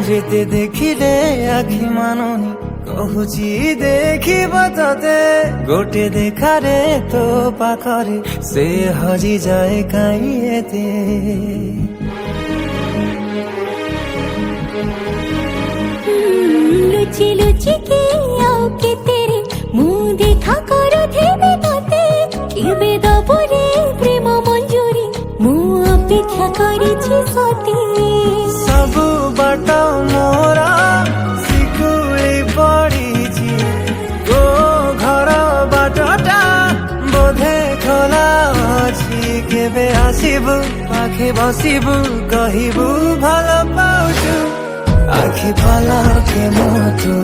যেতে দেখিলে আখি মানুনি কহুচি দেখিব ততে গোটে দেখারে তো পাখরে সে হজি যায় কাইয়েতে লুচি লুচি কে আও কে তেরে মুহ দেখা করো থেমে ততে কেবে দবরে প্রেম মঞ্জুরি মুহ অপেক্ষা করিছি সতে সবু বাট মোরা শিকুলি পড়িছি গো ঘর বাটটা বোধে খোলা ଅଛି কেবে আসিবু পাখে বসিবু কহিবু ভাল পাউছু আখি পলকে মতো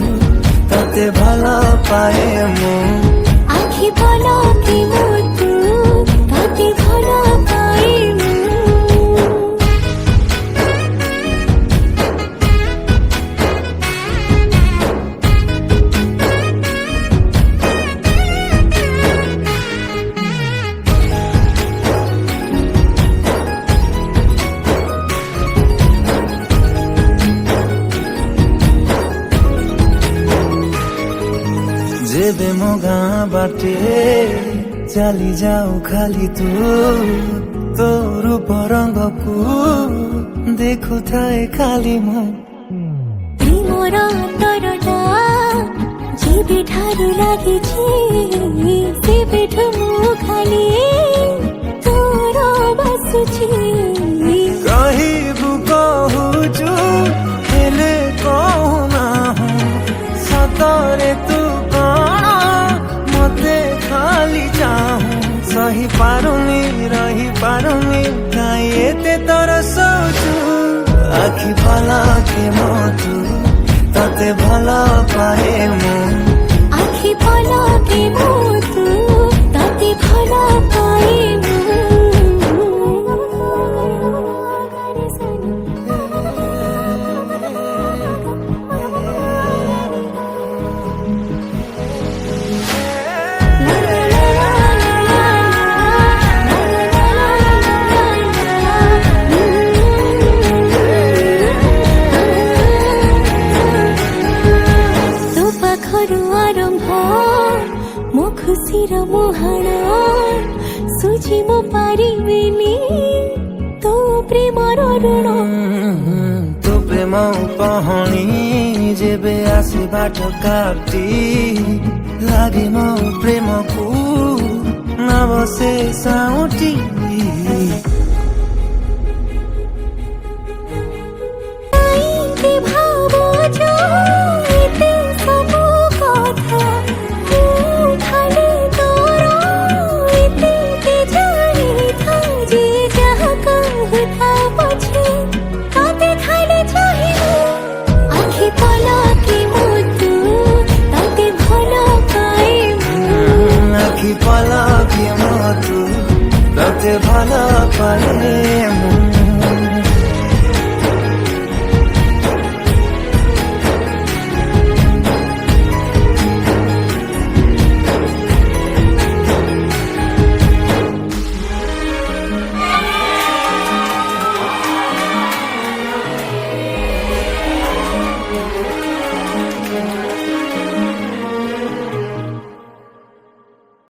ততে ভাল পায়ে মু আখি পলকে মতো ততে ভাল পাই যেবে মো গাঁ বাটে চালি যাও খালি তু তো রূপ রঙ্গকু দেখুথাए খালি মু প্রেমর তরটা যেবে ঠারু লাগিছি সেবেঠু মু খালি তোর বাসুছি কহিবু কহুচু হেলে কহু নাহু সতরে তু কଣ মতে খালি চাহু সহি পাରୁନି রহি পাରୁନି কাই এতে তর সৌচু আখি পলকে মতো ততে ভাল পায়ে মু আখি পলকে মতো ততে ভাল পাই ମୋ ଖୁସିର ମୁହାଣ ସୁଝି ମୁଁ ପାରିବିନି ତୋ ପ୍ରେମର ଋଣ ତୋ ପ୍ରେମ ପହଣି ଯେବେ ଆସି ବାଟ କାଟି ଲାଗେ ମୋ ପ୍ରେମକୁ ନବ ସେ ସାଉଁଟି କାହିଁକି ଭାବୁଛ ଏତେ ସବୁ କଥା ମୁଁ ଖାଲି ତୋର ଏତିକି ଜାଣିଥା ଯେ ଯାହା କହୁଥା ପଛେ ତତେ ଖାଲି ଚାହିଁବୁ ଆଖି ପଲକେ ମତେ ତତେ ଭଲ ପାଇବୁ ଆଖି ପଲକେ ମତେ ତତେ ଭଲ ପାଏ